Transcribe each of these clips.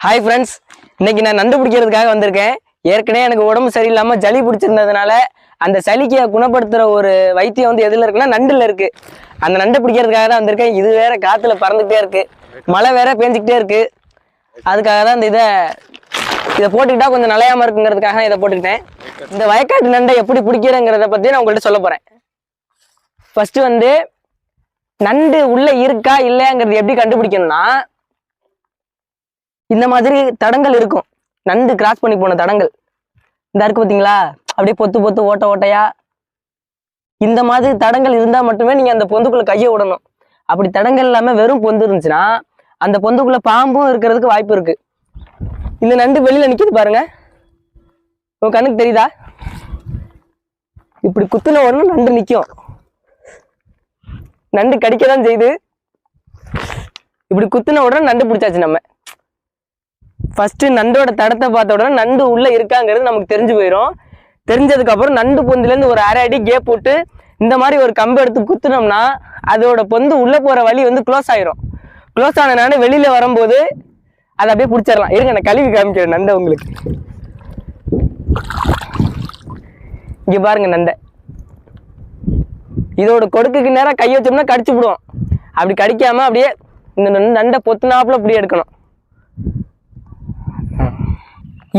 Hi friends, இன்னைக்கு நான் நண்டு பிடிக்கிறதுக்காக வந்திருக்கேன். ஏற்கனவே எனக்கு உடம்பு சரியில்லாமல் சளி பிடிச்சிருந்ததுனால அந்த சளிக்கு குணப்படுத்துகிற ஒரு வைத்தியம் வந்து எதில் இருக்குன்னா நண்டில் இருக்கு. அந்த நண்டை பிடிக்கிறதுக்காக தான் வந்திருக்கேன். இது வேற காற்றுல பறந்துகிட்டே இருக்கு, மழை வேற பேஞ்சிக்கிட்டே இருக்கு. அதுக்காக தான் இதை போட்டுக்கிட்டா கொஞ்சம் நலையாமல் இருக்குங்கிறதுக்காக இதை போட்டுக்கிட்டேன். இந்த வயக்காட்டு நண்டை எப்படி பிடிக்கிறேங்கிறத பற்றி நான் உங்கள்கிட்ட சொல்ல போகிறேன். ஃபர்ஸ்ட் வந்து நண்டு உள்ள இருக்கா இல்லையாங்கிறது எப்படி கண்டுபிடிக்கணும்னா, இந்த மாதிரி தடங்கள் இருக்கும். நண்டு கிராஸ் பண்ணி போன தடங்கள் இந்த இருக்கு பார்த்தீங்களா, அப்படியே பொத்து பொத்து ஓட்ட ஓட்டையா இந்த மாதிரி தடங்கள் இருந்தால் மட்டுமே நீங்கள் அந்த பொந்துக்குள்ள கையை விடணும். அப்படி தடங்கள் இல்லாமல் வெறும் பொந்து இருந்துச்சுன்னா அந்த பொந்துக்குள்ள பாம்பும் இருக்கிறதுக்கு வாய்ப்பு இருக்கு. இந்த நண்டு வெளியில நிற்கிது பாருங்க, உங்க கண்ணுக்கு தெரியுதா? இப்படி குத்துன உடனே நண்டு நிற்கும். நண்டு கடிக்க தான் செய்யுது. இப்படி குத்துன உடனே நண்டு பிடிச்சாச்சு. நம்ம ஃபர்ஸ்ட் நண்டோட தடத்தை பார்த்த உடனே நண்டு உள்ள இருக்காங்கிறது நமக்கு தெரிஞ்சு போயிடும். தெரிஞ்சதுக்கு அப்புறம் நண்டு பொந்துலேருந்து ஒரு அரை அடி கேப் போட்டு இந்த மாதிரி ஒரு கம்பு எடுத்து குத்துனோம்னா அதோட பொந்து உள்ள போற வழி வந்து க்ளோஸ் ஆயிரும். க்ளோஸ் ஆனதுனால வெளியில வரும்போது அதை அப்படியே பிடிச்சிடலாம். இருங்க, நான் கழுவி காமிக்கிறேன் நண்டை உங்களுக்கு. இங்க பாருங்க நண்டை. இதோட கொடுக்குக்கு நேரம் கை வச்சோம்னா கடிச்சு விடுவோம். அப்படி கடிக்காம அப்படியே இந்த நண்டை பொத்துனாப்புல அப்படியே எடுக்கணும்.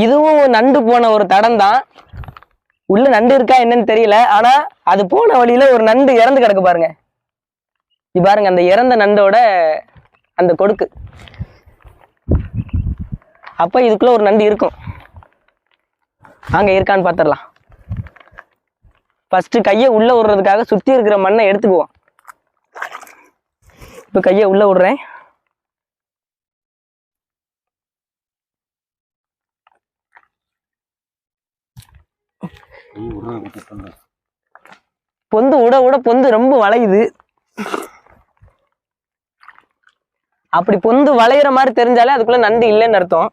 இதுவும் நண்டு போன ஒரு தடம் தான். உள்ள நண்டு இருக்கா என்னன்னு தெரியல, ஆனா அது போன வழியில ஒரு நண்டு இறந்து கிடக்கு பாருங்க. இது பாருங்க, அந்த இறந்த நண்டோட அந்த கொடுக்கு. அப்ப இதுக்குள்ள ஒரு நண்டு இருக்கும். அங்க இருக்கான்னு பாத்திரலாம். ஃபர்ஸ்ட் கையை உள்ள விடுறதுக்காக சுத்தி இருக்கிற மண்ணை எடுத்துக்குவோம். இப்ப கையை உள்ள விடுறேன். பொந்து உட உட பொந்து ரொம்ப வளையுது. அப்படி பொந்து வளையிற மாதிரி தெரிஞ்சாலே அதுக்குள்ள நண்டு இல்லைன்னு அர்த்தம்.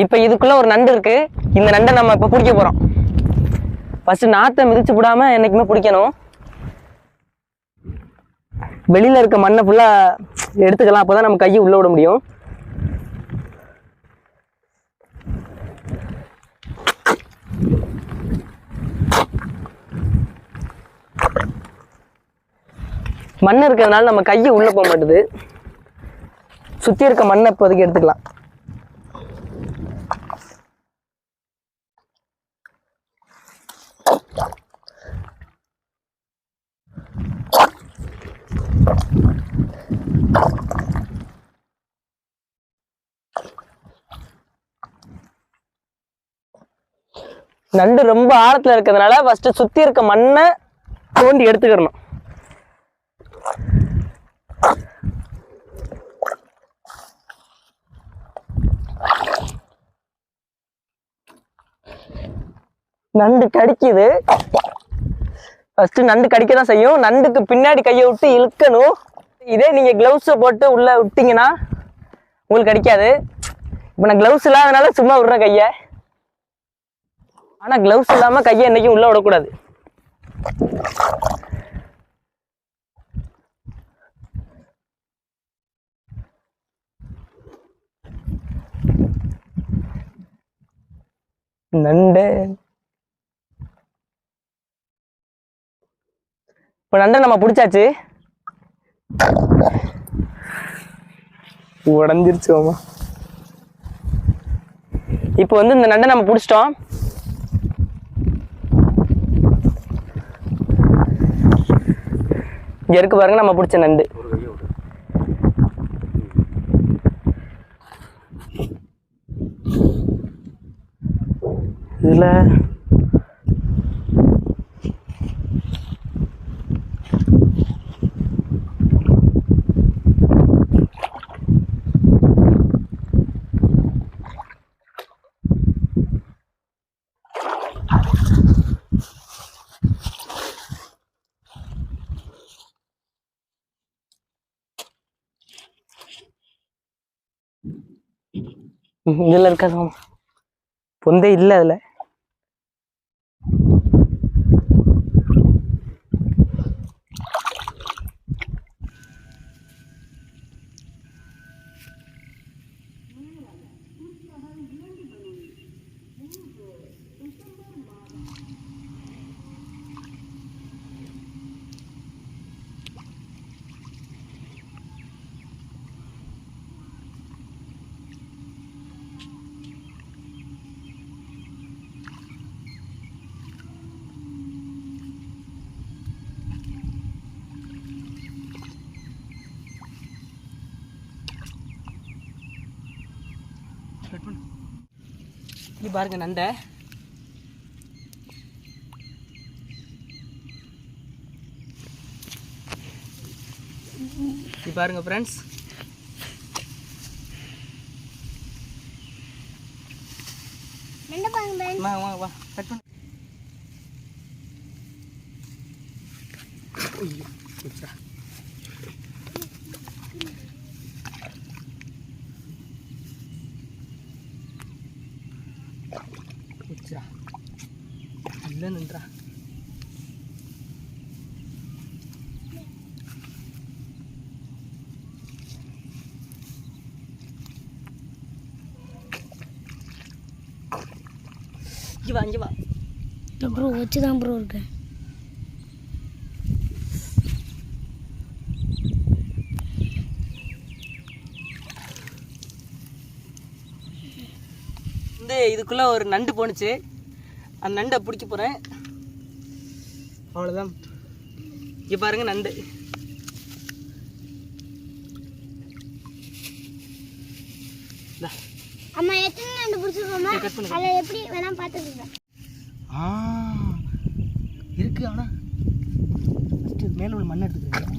இப்ப இதுக்குள்ள ஒரு நண்டு இருக்கு. இந்த நண்டை நம்ம இப்ப பிடிக்க போறோம். ஃபர்ஸ்ட் நாத்தை மிதிச்சு விடாம என்னைக்குமே பிடிக்கணும். வெளியில இருக்க மண்ணை ஃபுல்லா எடுத்துக்கலாம், அப்பதான் நம்ம கையை உள்ள விட முடியும். மண் இருக்கிறதுனால நம்ம கையை உள்ள போக மாட்டுது. சுத்தி இருக்க மண்ணை இப்போதைக்கு எடுத்துக்கலாம். நண்டு ரொம்ப ஆழத்துல இருக்கிறதுனால ஃபர்ஸ்ட் சுத்தி இருக்க மண்ணை தோண்டி எடுத்துக்கிறணும். நண்டு கடிக்குது. ஃபர்ஸ்ட் நண்டு கடிக்க தான் செய்யும். நண்டுக்கு பின்னாடி கையை விட்டு இழுக்கணும். இதே நீங்க கிளவுஸ் போட்டு உள்ள விட்டீங்கன்னா உங்களுக்கு கடிக்காது. இப்ப நான் கிளவுஸ் இல்லாதனால சும்மா விடுற கையை. ஆனா கிளவுஸ் இல்லாம கையை என்னைக்கும் உள்ள விடக்கூடாது. நண்டு இப்ப நண்டை நம்ம பிடிச்சாச்சு. உடஞ்சிருச்சு. இப்ப வந்து இந்த நண்டை நம்ம பிடிச்சிட்டோம். இங்க இருக்கு பாருங்க நம்ம பிடிச்ச நண்டு. இதுல இதுல இருக்காது, பொந்தே இல்லை அதுல. இது பாருங்க நண்டை. இது பாருங்க ஃப்ரெண்ட்ஸ். வா கட் பண்ணு. நல்ல நன்றா. இங்கே வா ப்ரோ வச்சுதான் ப்ரோ இருக்கேன். இதுக்குள்ள ஒரு நண்டு போணுச்சு. அந்த நண்டை பிடிக்க போறேன். அவ்வளோதான். இங்கே பாருங்க நண்டு. அம்மா எத்தனை நண்டு பிடிச்சிருக்கோமா? அதை எப்படி வேணா பார்த்துக்கோங்க. இருக்கு. ஆனால் ஃபஸ்ட்டு மேலே உள்ள மண்ணை எடுத்துக்கிறேன்.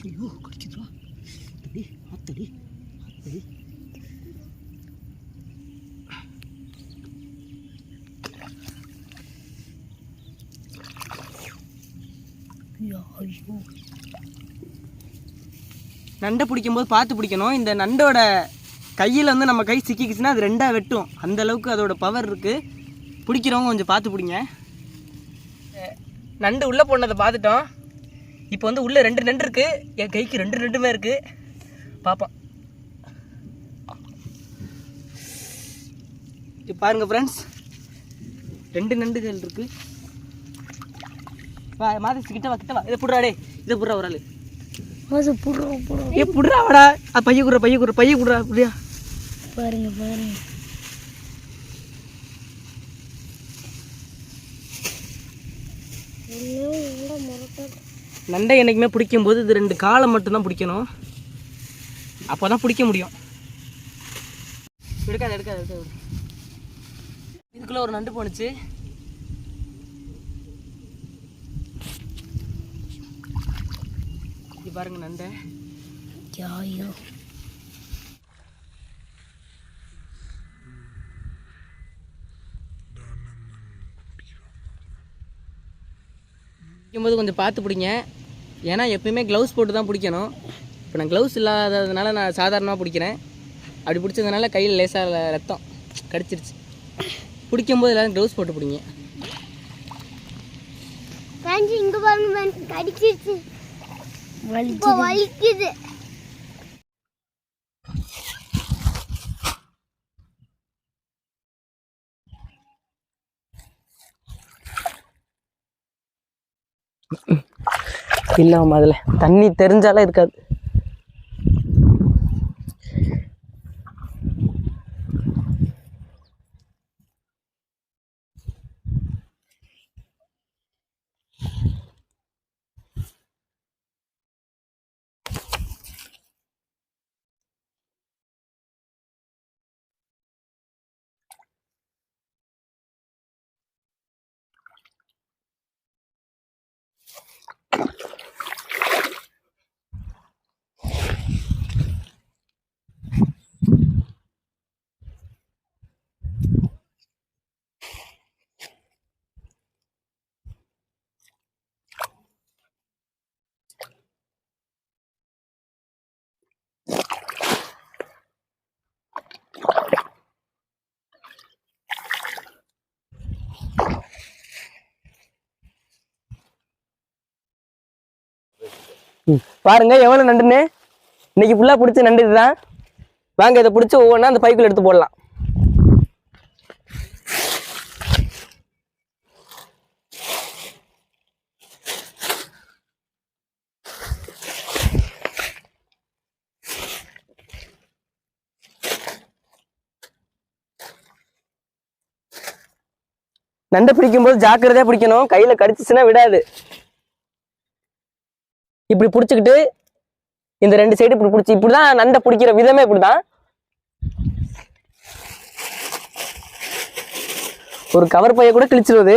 ஐயோ கடிச்சிடுவா. ஆத்தடி ஆத்தடி ஆத்தடி. ஐயோ நண்டை பிடிக்கும்போது பார்த்து பிடிக்கணும். இந்த நண்டோட கையில் வந்து நம்ம கை சிக்கிக்குச்சுன்னா அது ரெண்டாக வெட்டும். அந்த அளவுக்கு அதோட பவர் இருக்குது. பிடிக்கிறவங்க கொஞ்சம் பார்த்து பிடிங்க. நண்டு உள்ளே போனதை பார்த்துட்டோம். இப்போ வந்து உள்ளே 2 நண்டு இருக்குது. என் கைக்கு 2 நண்டுமே இருக்குது. பார்ப்போம். இப்போ பாருங்கள் ஃப்ரெண்ட்ஸ், 2 நண்டுகள் இருக்குது. வா மாதிரி கிட்ட வா கிட்ட வா. இதை புடுறாடே, இதை புடுறா ஒரு ஆள். அது புடுறா புடுறா. ஏ புடுறா வாடா. பைய குடுறா பைய குடுறா பைய குடுறா. அப்படியா பாருங்க பாருங்க. நண்டை என்றைக்குமே பிடிக்கும்போது இது 2 காலை மட்டும்தான் பிடிக்கணும். அப்போ தான் பிடிக்க முடியும். எடுக்காது எடுக்காது எடுக்காது. இதுக்குள்ளே ஒரு நண்டு போணுச்சு. இது பாருங்க நண்டை. ஐயோ பிடிக்கும்போது கொஞ்சம் பார்த்து பிடிங்க. ஏன்னா எப்பயுமே க்ளவுஸ் போட்டு தான் பிடிக்கணும். இப்போ நான் க்ளவுஸ் இல்லாததுனால நான் சாதாரணமாக பிடிக்கிறேன். அப்படி பிடிச்சதுனால கையில் லேசாக ரத்தம் கடிச்சிருச்சு. பிடிக்கும்போது எல்லோரும் க்ளவுஸ் போட்டு பிடிங்க. இங்கே பாருங்க கடிச்சிருச்சு. வலிக்குது. இல்லாம அதில் தண்ணி தெரிஞ்சாலும் இருக்காது. பாருங்க எவ்வளவு நண்டுன்னு. இன்னைக்கு ஃபுல்லா பிடிச்ச நண்டு இதுதான். வாங்க இதை பிடிச்சி ஒவ்வொன்றா அந்த பைக்குள்ள எடுத்து போடலாம். நண்டை பிடிக்கும்போது ஜாக்கிரதையா பிடிக்கணும். கையில கடிச்சிச்சுன்னா விடாது. இப்படி பிடிச்சிக்கிட்டு இந்த 2 சைடு இப்படி பிடிச்சி இப்படிதான் நண்டை பிடிக்கிற விதமே இப்படிதான். ஒரு கவர் பைய கூட கிழிச்சிருவது.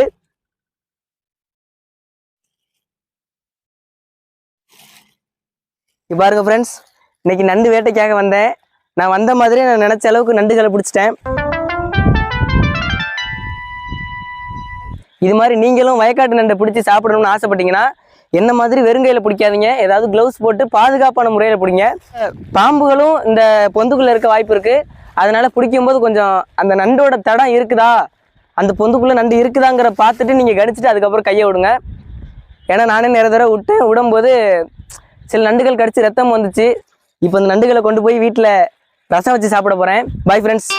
இப்போ பாருங்க ஃப்ரெண்ட்ஸ், இன்னைக்கு நண்டு வேட்டைக்காக வந்தேன். நான் வந்த மாதிரி நான் நினைச்ச அளவுக்கு நண்டுகளை பிடிச்சிட்டேன். இது மாதிரி நீங்களும் வயக்காட்டு நண்டை பிடிச்சி சாப்பிடணும்னு ஆசைப்பட்டீங்கன்னா என்ன மாதிரி வெறுங்கையில் பிடிக்காதீங்க, ஏதாவது க்ளவுஸ் போட்டு பாதுகாப்பான முறையில் பிடிங்க. பாம்புகளும் இந்த பொந்துக்குள்ளே இருக்க வாய்ப்பு இருக்குது. அதனால பிடிக்கும்போது கொஞ்சம் அந்த நண்டோட தடம் இருக்குதா, அந்த பொந்துக்குள்ளே நண்டு இருக்குதாங்கிற பார்த்துட்டு நீங்கள் கடிச்சிட்டு அதுக்கப்புறம் கையை விடுங்க. ஏன்னா நானே நிறைய தடவை விடும்போது சில நண்டுகள் கடிச்சு ரத்தம் வந்துச்சு. இப்போ இந்த நண்டுகளை கொண்டு போய் வீட்டில் ரசம் வச்சு சாப்பிட போகிறேன். Bye friends.